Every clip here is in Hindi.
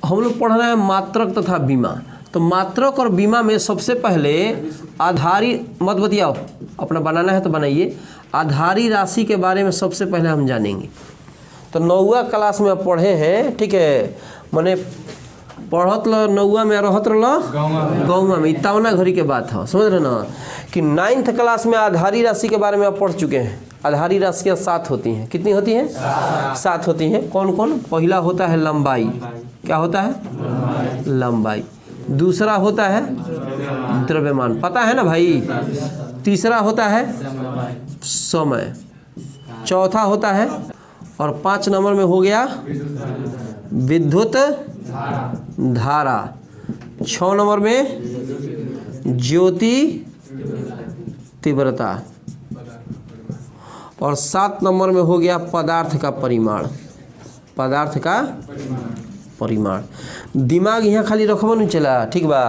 हम लोग पढ़ रहे हैं मात्रक तथा बीमा। तो मात्रक और बीमा में सबसे पहले आधारी मत बतियाओ, अपना बनाना है तो बनाइए। आधारी राशि के बारे में सबसे पहले हम जानेंगे। तो 9वीं क्लास में पढ़े हैं, ठीक है, मैंने पढ़त ल 9वीं में रहत रह गौवा में, इतना घड़ी के बात है, समझ रहे ना कि 9th क्लास में आधारी राशि के बारे में आप पढ़ चुके हैं। आधारी राशियाँ 7 होती हैं। कितनी होती हैं? 7 होती हैं। कौन कौन? पहला होता है लंबाई। क्या होता है? लंबाई। दूसरा होता है द्रव्यमान, पता है ना भाई। तीसरा होता है समय। चौथा होता है, और 5 नंबर में हो गया विद्युत धारा। 6 नंबर में ज्योति तीव्रता, और 7 नंबर में हो गया पदार्थ का परिमाण। पदार्थ का परिमाण। दिमाग यहाँ खाली रखबो नहीं चला, ठीक बा।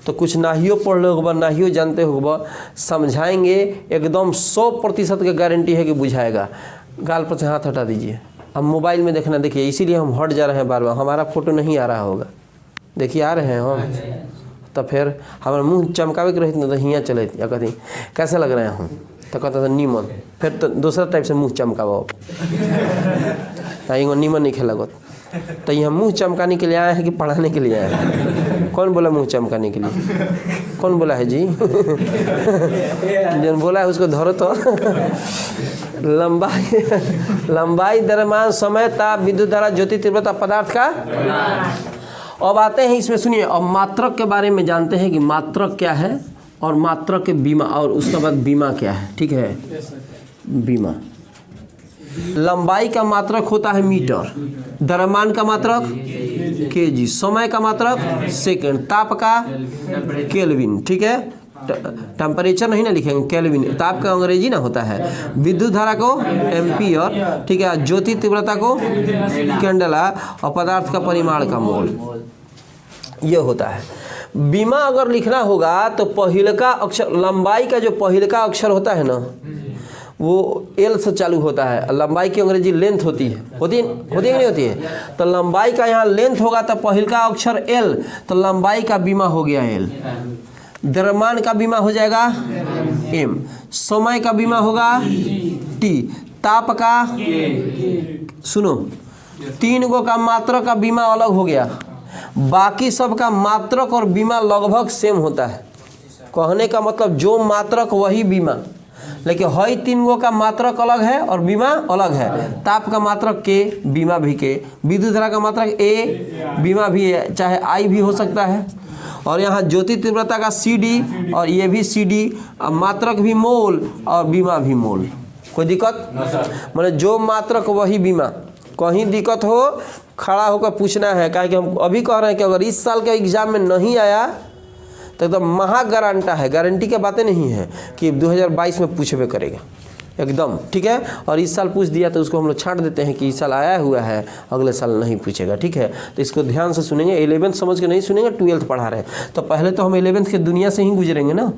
तो कुछ नाहियो पढ़ लो होगा, नाहियो जानते होगा, समझाएंगे एकदम 100% की गारंटी है कि बुझाएगा। गाल पर से हाथ हटा दीजिए। अब मोबाइल में देखना, देखिए, इसीलिए हम हट जा रहे हैं बार बार। हमारा फोटो नहीं आ रहा होगा, देखिए आ रहे हैं हम। तो फिर हमारा मुँह चमकावे के रहती ना, तो हियाँ चले या कहती कैसे लग रहे हैं हम, तो कहता था नीमन। फिर तो दूसरा टाइप से मुँह चमकाओ, ताई नीमन नहीं खेला। तो यहाँ मुँह चमकाने के लिए आए हैं कि पढ़ाने के लिए आए हैं? कौन बोला मुँह चमकाने के लिए? कौन बोला है जी? जिन बोला है उसको धरो तो। लंबाई, द्रव्यमान, समय, ताप, विद्युत धारा, ज्योति तीव्रता, पदार्थ का। अब आते हैं इसमें, सुनिए। अब मात्रक के बारे में जानते हैं कि मात्रक क्या है, और मात्रक के बीमा, और उसके बाद बीमा क्या है, ठीक है। बीमा, लंबाई का मात्रक होता है मीटर, द्रव्यमान का मात्रक केजी, समय का मात्रक सेकंड, ताप का केल्विन, ठीक है। टेम्परेचर नहीं ना लिखेंगे, केल्विन। ताप का अंग्रेजी ना होता है। विद्युत धारा को एम्पियर, ठीक है। ज्योति तीव्रता को कैंडेला, और पदार्थ का परिमाण का मोल, ये होता है। बीमा अगर लिखना होगा तो पहिलका अक्षर, लंबाई का जो पहिलका अक्षर होता है ना, वो एल से चालू होता है। लंबाई की अंग्रेजी लेंथ होती है, होती है कि नहीं होती है? तो लंबाई का यहाँ लेंथ होगा तो पहिलका अक्षर एल, तो लंबाई का बीमा हो गया एल। द्रव्यमान का बीमा हो जाएगा एम। समय का बीमा होगा टी। ताप का, सुनो, 3 गो का मात्रक का बीमा अलग हो गया। बाकी सब का मात्रक और बीमा लगभग सेम होता है। कहने का मतलब जो मात्रक वही बीमा, लेकिन हई 3 गो का मात्रक अलग है और बीमा अलग है। ताप का मात्रक के, बीमा भी के। विद्युत धारा का मात्रक ए, बीमा भी है, चाहे आई भी हो सकता है। और यहाँ ज्योति तीव्रता का CD, और ये भी CD। मात्रक भी मोल और बीमा भी मोल। कोई दिक्कत? मतलब जो मात्रक वही बीमा। कहीं दिक्कत हो खड़ा होकर पूछना है, क्या कि हम अभी कह रहे हैं कि अगर इस साल के एग्जाम में नहीं आया तो एकदम महा गारंटा है, गारंटी की बातें नहीं है कि 2022 में पूछबे करेगा एकदम, ठीक है। और इस साल पूछ दिया तो उसको हम लोग छांट देते हैं कि इस साल आया हुआ है, अगले साल नहीं पूछेगा, ठीक है। तो इसको ध्यान से सुनेंगे। 11th समझ के नहीं सुनेंगे, 12th पढ़ा रहे हैं तो पहले तो हम 11th के दुनिया से ही गुजरेंगे ना।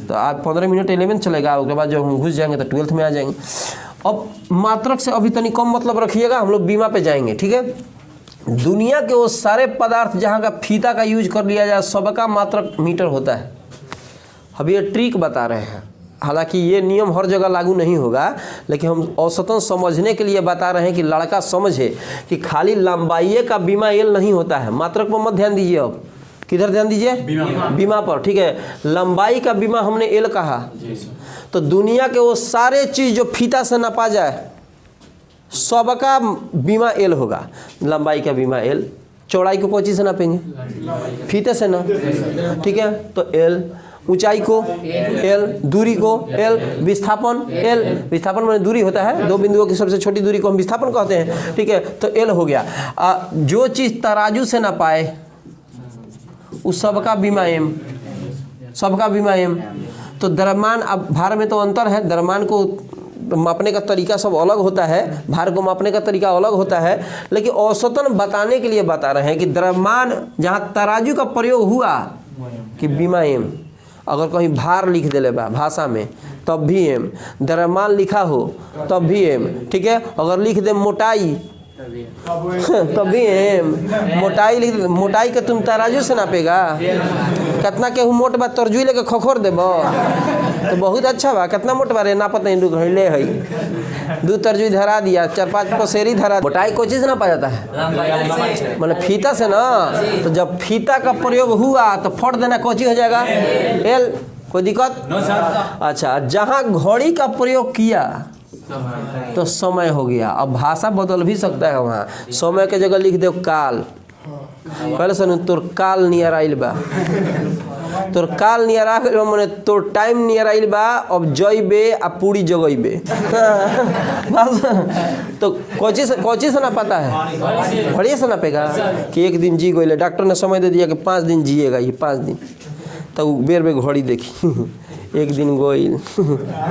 तो आज 15 मिनट 11th चलेगा, उसके बाद जब हम घुस जाएंगे तो 12th में आ जाएंगे। अब मात्रक से अभी तनी कम मतलब रखिएगा, हम लोग बीमा पे जाएंगे, ठीक है। दुनिया के वो सारे पदार्थ जहाँ का फीता का यूज कर लिया जाए, सबका मात्रक मीटर होता है। अब ये ट्रिक बता रहे हैं, हालांकि ये नियम हर जगह लागू नहीं होगा, लेकिन हम औसतन समझने के लिए बता रहे हैं कि लड़का समझे कि खाली लंबाई का बीमा एल नहीं होता है। मात्रक पर मत ध्यान दीजिए। अब किधर ध्यान दीजिए? बीमा पर, ठीक है। लंबाई का बीमा हमने एल कहा, तो दुनिया के वो सारे चीज जो फीता से नापा जाए सबका बीमा एल होगा। लंबाई का बीमा एल। चौड़ाई को कोई चीज से नापेंगे? फीते से ना, ठीक है। तो एल। ऊंचाई को एल, दूरी को एल, विस्थापन एल। विस्थापन माने दूरी होता है, 2 बिंदुओं की सबसे छोटी दूरी को हम विस्थापन कहते हैं, ठीक है। तो एल हो गया। जो चीज तराजू से ना पाए उस सबका बीमा एम, सबका बीमा एम। तो द्रव्यमान, अब भार में तो अंतर है, द्रव्यमान को मापने का तरीका सब अलग होता है, भार को मापने का तरीका अलग होता है, लेकिन औसतन बताने के लिए बता रहे हैं कि द्रव्यमान जहाँ तराजू का प्रयोग हुआ कि बीमा एम। अगर कहीं भार लिख देले बा भाषा में तब भी एम, द्रव्यमान लिखा हो तब भी एम, ठीक है। अगर लिख दे मोटाई तभी मोटाई लिख, मोटाई के तुम तराजू से नापेगा, कितना केहू मोट बा तरजुई लेके खखोर देबो तो बहुत अच्छा बा, कितना मोट बा रे नापत नहीं दू घंटे है, 2 तरजुई धरा दिया, 4-5 पसेरी धरा। मोटाई कोई चीज़ ना पा जाता है मैंने फीता से ना, तो जब फीता का प्रयोग हुआ तो फट देना कोची हो जाएगा एल, कोई दिक्कत? अच्छा, जहाँ घड़ी का प्रयोग किया तो समय हो गया। अब भाषा बदल भी सकता है, वहाँ समय के जगह लिख दो काल, पहले सुन तोर काल नियर आइल बा, तोर काल नियर आ गइल बा माने तोर टाइम नियर आइल बा, अब जइबे आ पूरी जगइबे तो कोची से ना पता है, घड़ी से ना पेगा कि 1 दिन जी गइले, डॉक्टर ने समय दे दिया कि 5 दिन जिएगा ये 5 दिन, तो बेर में घड़ी देखी 1 दिन गोइल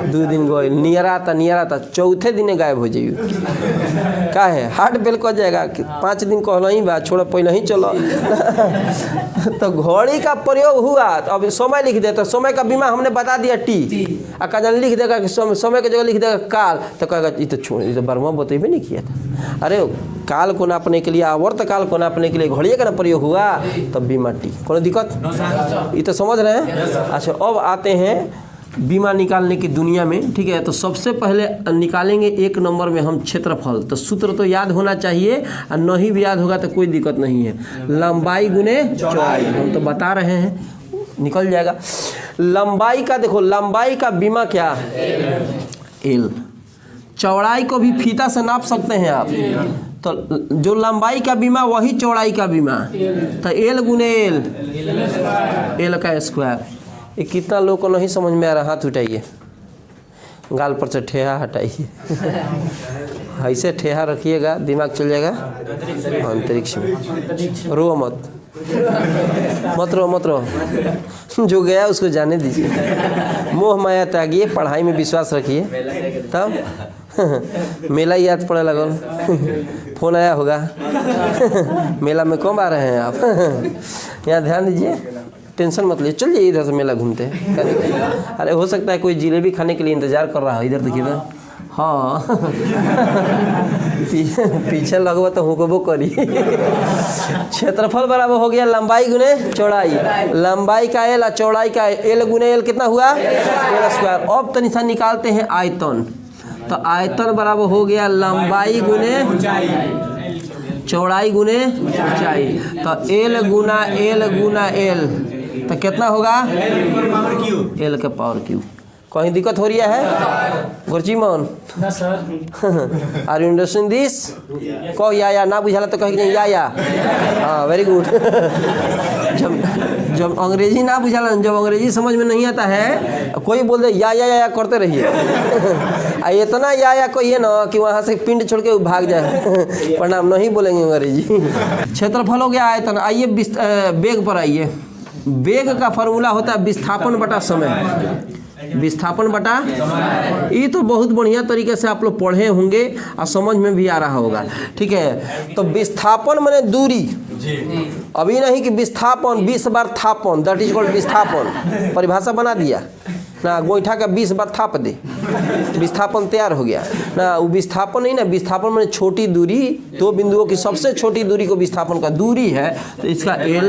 2 दिन गोइल, नियरा था 4थे दिन गायब हो जाइए, का है हार्ट फेल कर जाएगा, 5 दिन कहना ही बा, छोड़ो पहले ही चलो तो घड़ी का प्रयोग हुआ तो अब समय लिख दे, तो समय का बीमा हमने बता दिया टी, आ लिख देगा कि समय की जगह लिख देगा काल, तो कहेगा ये तो छोड़, ये तो बर्मा बतेबे नहीं किया था। अरे काल को नापने के लिए, आवर्त काल को नापने के लिए घड़िया का ना प्रयोग हुआ, तब बीमा टी, कोई दिक्कत? ये तो समझ रहे हैं। अच्छा, अब आते हैं बीमा निकालने की दुनिया में, ठीक है। तो सबसे पहले निकालेंगे 1 नंबर में हम क्षेत्रफल, तो सूत्र तो याद होना चाहिए, और नहीं भी याद होगा तो कोई दिक्कत नहीं है, लंबाई गुने चौड़ाई, हम तो बता रहे हैं निकल जाएगा। लंबाई का देखो, लंबाई का बीमा क्या है एल, चौड़ाई को भी फीता से नाप सकते हैं आप, तो जो लंबाई का बीमा वही चौड़ाई का बीमा, तो एल गुने एल का स्क्वायर। ये कितना लोग को नहीं समझ में आ रहा, हाथ उठाइए, गाल पर से ठेहा हटाइए ऐसे ठेहा रखिएगा, दिमाग चल जाएगा अंतरिक्ष में। रो मत रो जो गया उसको जाने दीजिए, मोह माया त्यागिए, पढ़ाई में विश्वास रखिए, तब मेला याद पड़े लगल, फोन आया होगा मेला में कब आ रहे हैं आप यहाँ ध्यान दीजिए, टेंशन मत लीजिए, चलिए इधर से मेला घूमते हैं। अरे हो सकता है कोई जिलेबी खाने के लिए इंतजार कर रहा है, इधर देखिए तो, हाँ पीछे लगवा तो हुक्म करी। क्षेत्रफल बराबर हो गया लंबाई गुने चौड़ाई, लंबाई का एल, चौड़ाई का एल गुने एल कितना हुआ एल स्क्वायर। अब तो निशान निकालते हैं आयतन, तो आयतन बराबर हो गया लंबाई गुने चौड़ाई गुने ऊंचाई, तो एल गुना एल, तो कितना होगा एल के पावर क्यू। कहीं दिक्कत हो रही है Gurjiman? Are you understand this? कहो या ना बुझाला तो कहीं या हाँ, वेरी गुड। जब अंग्रेजी ना बुझाला, जब अंग्रेजी समझ में नहीं आता है, कोई बोल दे या करते रहिए, इतना या कहिए ना कि वहाँ से पिंड छोड़ के भाग जाए, प्रणाम नहीं बोलेंगे अंग्रेजी। क्षेत्रफल हो गया आयतन। आइए वेग पर आइए। वेग का फॉर्मूला होता है विस्थापन बटा समय, विस्थापन बटा, ये तो बहुत बढ़िया तरीके से आप लोग पढ़े होंगे और समझ में भी आ रहा होगा, ठीक है। तो विस्थापन माने दूरी, अभी नहीं कि विस्थापन 20 बार थापन, दैट इज कॉल्ड विस्थापन, परिभाषा बना दिया ना, गोईठा का 20 बार थाप दे, विस्थापन तैयार हो गया ना। वो विस्थापन नहीं ना, विस्थापन माने छोटी दूरी, 2 बिंदुओं की सबसे छोटी दूरी को विस्थापन का दूरी है, तो इसका एल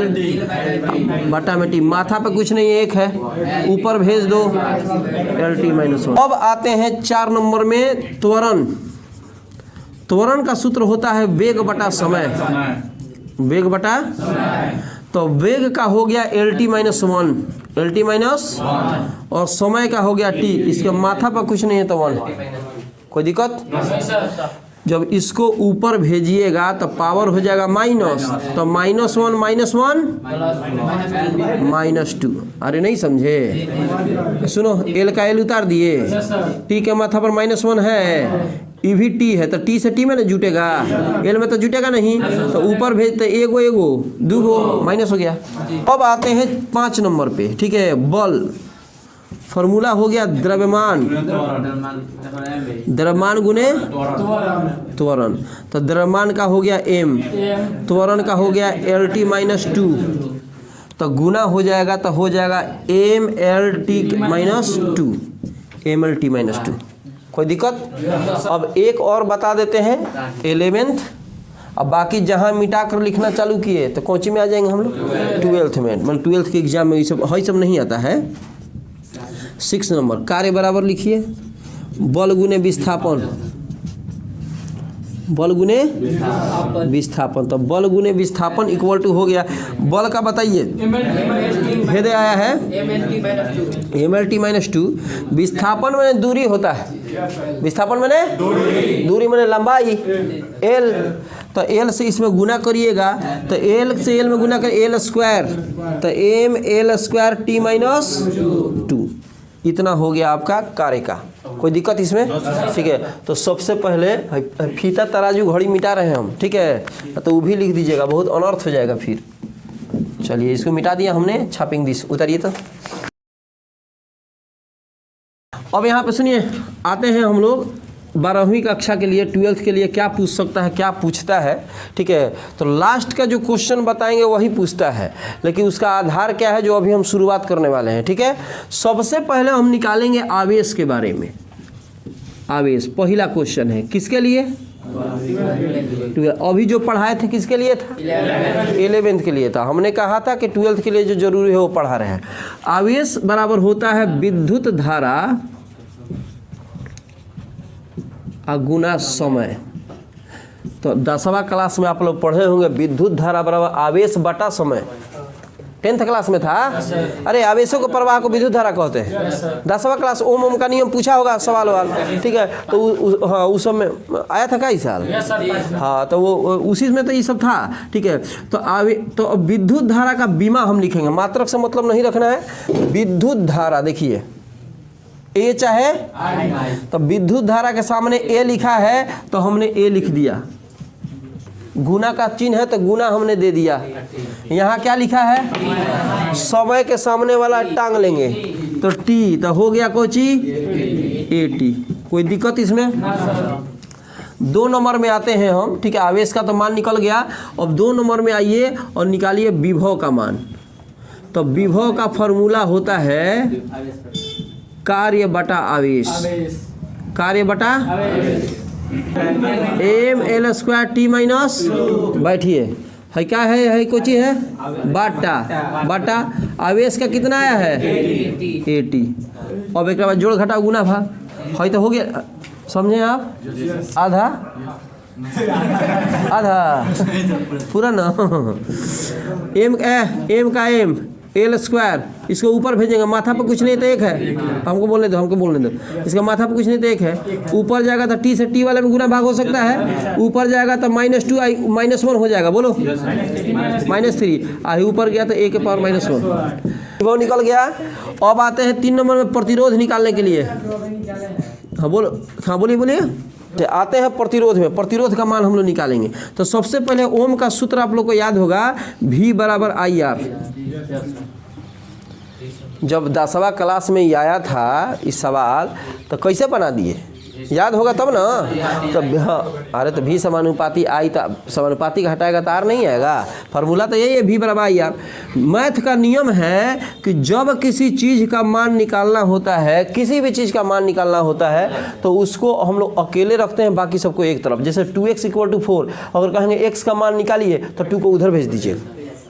बटा में टी, माथा पे कुछ नहीं एक है, ऊपर भेज दो एल टी माइनस 1। अब आते हैं 4 नंबर में त्वरण। त्वरण का सूत्र होता है वेग बटा समय, वेग बटा, तो वेग का हो गया L T minus 1, L T minus, और समय का हो गया टी, इसके माथा पर कुछ नहीं है तो 1, कोई दिक्कत? जब इसको ऊपर भेजिएगा तो पावर हो जाएगा माइनस, तो -1 -2। अरे नहीं समझे, सुनो, एल का एल उतार दिए, टी के माथा पर -1 है, ई भी टी है, तो टी से टी में ना जुटेगा, एल में तो जुटेगा नहीं, तो ऊपर भेजते एगो 2 माइनस हो गया। अब आते हैं 5 नंबर पे, ठीक है। बल, फॉर्मूला हो गया द्रव्यमान, द्रव्यमान गुने त्वरण, तो द्रव्यमान का हो गया m, त्वरण का हो गया LT माइनस 2, तो गुना हो जाएगा, तो हो जाएगा MLT माइनस 2, MLT माइनस 2, कोई दिक्कत? अब एक और बता देते हैं 11th अब बाकी जहाँ मिटा कर लिखना चालू किए तो कौन में आ जाएंगे हम लोग? 12th में, मतलब 12th के एग्जाम में ये सब नहीं आता है। 6 नंबर कार्य बराबर लिखिए बल गुने विस्थापन, बल गुने विस्थापन। तो बल गुने विस्थापन इक्वल टू हो गया बल का बताइए भेद आया है mlt-2, विस्थापन मैंने दूरी होता है, विस्थापन मैंने दूरी मैंने लंबाई l, तो l से इसमें गुना करिएगा तो l से l में गुना कर l स्क्वायर, तो ml² t-2 इतना हो गया आपका कार्य का। कोई दिक्कत इसमें? ठीक है, तो सबसे पहले फीता तराजू घड़ी मिटा रहे हैं हम, ठीक है, तो वो भी लिख दीजिएगा, बहुत अनर्थ हो जाएगा फिर। चलिए इसको मिटा दिया हमने, छापिंग दिस उतारिए। तो अब यहाँ पे सुनिए, आते हैं हम लोग 12वीं कक्षा के लिए, 12th के लिए क्या पूछ सकता है, क्या पूछता है, ठीक है। तो लास्ट का जो क्वेश्चन बताएंगे वही पूछता है, लेकिन उसका आधार क्या है जो अभी हम शुरुआत करने वाले हैं, ठीक है। सबसे पहले हम निकालेंगे आवेश के बारे में। आवेश पहला क्वेश्चन है किसके लिए? अभी जो पढ़ाए थे किसके लिए था? 11th के लिए था। हमने कहा था कि 12th के लिए जो जरूरी है वो पढ़ा रहे हैं। आवेश बराबर होता है विद्युत धारा गुना समय। तो 10वां क्लास में आप लोग पढ़े होंगे विद्युत धारा बराबर आवेश बटा समय, 10th क्लास में था। अरे आवेशों को प्रवाह को विद्युत धारा कहते हैं। 10वां क्लास ओम का नियम पूछा होगा सवाल वाल, ठीक है। तो हाँ उस समय आया था का इस साल? हाँ, तो वो उसी में तो ये सब था, ठीक है। तो विद्युत धारा का बीमा हम लिखेंगे, मात्रक से मतलब नहीं रखना है। विद्युत धारा देखिए ए चाहे, तो विद्युत धारा के सामने ए लिखा है तो हमने ए लिख दिया, गुना का चिन्ह है तो गुना हमने दे दिया। यहाँ क्या लिखा है? समय के सामने वाला टांग लेंगे तो टी, तो हो गया कोची ए टी। कोई दिक्कत इसमें? 2 नंबर में आते हैं हम, ठीक है। आवेश का तो मान निकल गया। अब 2 नंबर में आइए और निकालिए विभव का मान। तो विभव का फॉर्मूला होता है कार्य बटा आवेश, कार्य बटा ml² t-, बैठिए है क्या है कोची है बाटा, बाटा आवेश का कितना आया है 80। अब एक बाद जोड़ घटा गुना भाग है तो हो गया, समझे आप? आधा आधा पूरा ना। एम का एम l², इसको ऊपर भेजेंगे, माथा पर कुछ नहीं तो 1 है, हमको बोलने दो, इसका माथा पर कुछ नहीं तो 1 है। ऊपर जाएगा तो टी से टी वाले में गुना भाग हो सकता है, ऊपर जाएगा तो -2 -1 हो जाएगा, बोलो -3 आई, ऊपर गया तो a के पावर -1 वो निकल गया। अब आते हैं 3 नंबर में प्रतिरोध निकालने के लिए। हाँ बोलो, हाँ बोलिए। तो आते हैं प्रतिरोध में, प्रतिरोध का मान हम लोग निकालेंगे। तो सबसे पहले ओम का सूत्र आप लोग को याद होगा, V बराबर IR। जब 10वां क्लास में आया था इस सवाल तो कैसे बना दिए, याद होगा तब ना। तब हाँ, अरे तो भी समानुपाती आई, तो समानुपाती का हटाएगा तो आर नहीं आएगा। फार्मूला तो यही है V बराबर IR। मैथ का नियम है कि जब किसी चीज़ का मान निकालना होता है, किसी भी चीज़ का मान निकालना होता है तो उसको हम लोग अकेले रखते हैं, बाकी सबको एक तरफ। जैसे 2x = 4, अगर कहेंगे x का मान निकालिए तो 2 को उधर भेज दीजिए।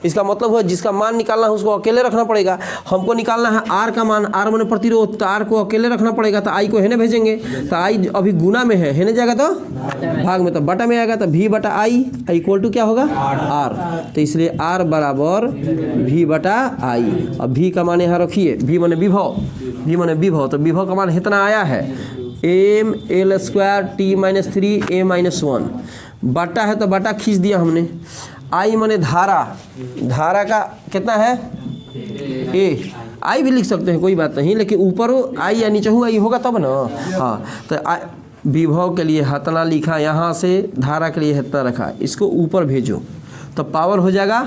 इसका मतलब हुआ जिसका मान निकालना है उसको अकेले रखना पड़ेगा। हमको निकालना है आर का मान, आर माने प्रतिरोध, तो आर को अकेले रखना पड़ेगा, तो आई को हेने भेजेंगे। तो आई अभी गुना में है, हेने जाएगा तो भाग में, तो बटा में आएगा, तो V बटा आई इक्वल टू क्या होगा आर। तो इसलिए आर बराबर V बटा आई। अब V का मान यहाँ रखिए, V माने विभव, V माने विभव, तो विभव का मान इतना आया है ml² t-3 a-1 बटा है, तो बटा खींच दिया हमने। आई माने धारा, धारा का कितना है ए, आई भी लिख सकते हैं कोई बात नहीं, लेकिन ऊपर आई या नीचे हुआ आई होगा तब ना। हाँ, तो विभव के लिए हतना लिखा, यहाँ से धारा के लिए हतना रखा, इसको ऊपर भेजो तो पावर हो जाएगा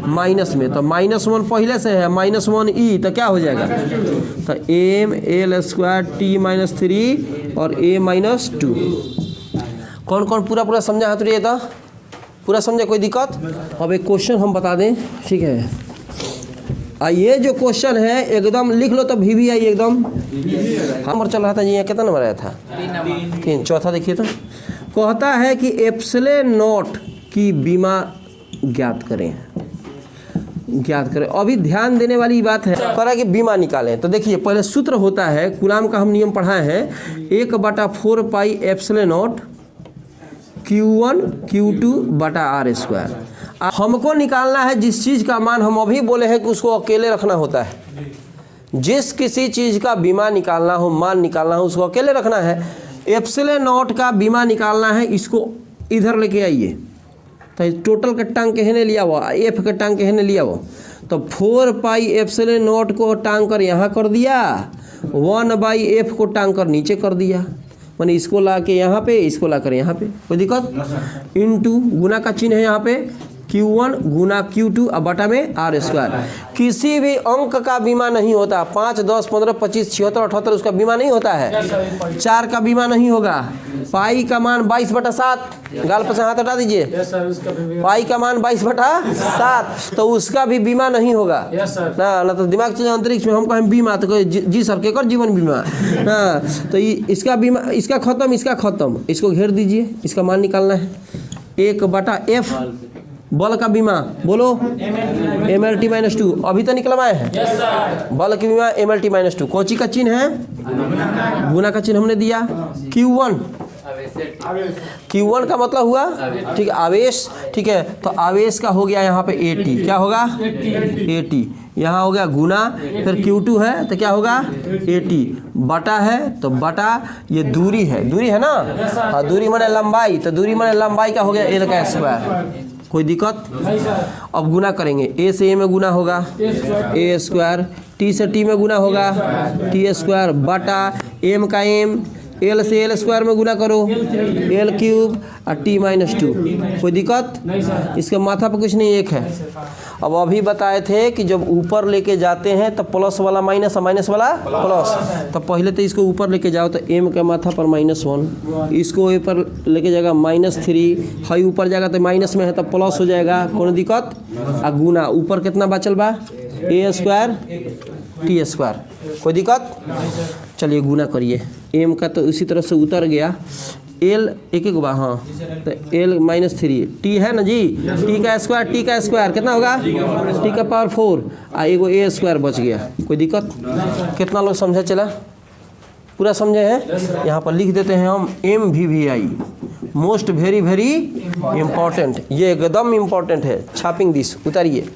माइनस में। तो -1 पहले से है, -1 ई, तो क्या हो जाएगा, तो ml² t-3 और a-2। कौन कौन पूरा समझा हाथ उठाइए, तो पूरा समझे, कोई दिक्कत? अब एक क्वेश्चन हम बता दें, ठीक है। ये जो क्वेश्चन है एकदम लिख लो, तो भी आई एकदम। नंबर चल रहा था जी, यहाँ कितना नंबर आया था? 3। चौथा देखिए, तो कहता है कि एप्सिलॉन नॉट की बीमा ज्ञात करें। अभी ध्यान देने वाली बात है, कह रहा है कि बीमा निकालें। तो देखिए पहले सूत्र होता है, कूलाम का हम नियम पढ़ाए हैं, 1/4 pi epsilon not Q1 Q2 बटा R²। हमको निकालना है जिस चीज़ का मान हम अभी बोले हैं कि उसको अकेले रखना होता है। जिस किसी चीज़ का बीमा निकालना हो, मान निकालना हो, उसको अकेले रखना है। एप्सिलॉन नॉट का बीमा निकालना है, इसको इधर लेके आइए। तो टोटल का टांग कहने लिया हुआ, एफ का टांग कहने लिया हुआ, तो 4 पाई एप्सिलॉन नॉट को टांग कर यहाँ कर दिया, 1/f को टांग कर नीचे कर दिया। मैंने इसको ला के यहाँ पे, इसको ला कर यहाँ पे, कोई दिक्कत? इनटू गुना का चिन्ह है यहाँ पे, Q1 गुना Q2 अब बटा में R²। किसी भी अंक का बीमा नहीं होता। 5, 10, 15, 25, 76, 78 उसका बीमा नहीं होता है। 4 का बीमा नहीं होगा। पाई का मान 22/7, गाल पर से हाथ हटा दीजिए। पाई का मान 22/7, तो उसका भी बीमा नहीं होगा ना तो दिमाग चले अंतरिक्ष में, हम कहें बीमा तो जी सर के कर जीवन बीमा ना। तो इसका बीमा, इसका खत्म, इसका खत्म, इसको घेर दीजिए। इसका मान निकालना है 1/f। बल का बीमा बोलो, MLT-2 अभी तो निकलवाए हैं। बल की बीमा MLT-2, कोची का चिन्ह है, गुना का चिन्ह हमने दिया। Q1 का मतलब हुआ, ठीक है, आवेश, ठीक है। तो आवेश का हो गया यहाँ पे 80, क्या होगा 80, यहाँ हो गया गुना, फिर Q2 है तो क्या होगा 80, बटा है तो बटा, ये दूरी है ना, हाँ दूरी माने लंबाई, तो दूरी माने लंबाई का हो गया L का स्क्वायर। कोई दिक्कत? अब गुना करेंगे, A से A में गुना होगा A², T से T में गुना होगा T² बटा M का M, L से L² में गुना करो L³ और T-2। कोई दिक्कत? इसके माथा पर कुछ नहीं, एक है। अब अभी बताए थे कि जब ऊपर लेके जाते हैं तो प्लस वाला माइनस और माइनस वाला प्लस। तो पहले तो इसको ऊपर लेके जाओ तो M के माथा पर -1, इसको ऊपर लेके जाएगा -3, हाई ऊपर जाएगा तो माइनस में है तो प्लस हो जाएगा, कोई दिक्कत? आ गुना ऊपर कितना बचल बा A² T², कोई दिक्कत? चलिए गुना करिए। M का तो उसी तरह से उतर गया, L एक बार, हाँ तो L -3, T है ना जी, T का स्क्वायर कितना होगा, T का पावर 4, आ एगो A² बच गया। कोई दिक्कत? कितना लोग समझा चला? पूरा समझे हैं? यहाँ पर लिख देते हैं हम MVVI, मोस्ट वेरी इम्पोर्टेंट। ये एकदम इम्पोर्टेंट है, छापिंग दिस, उतारिए।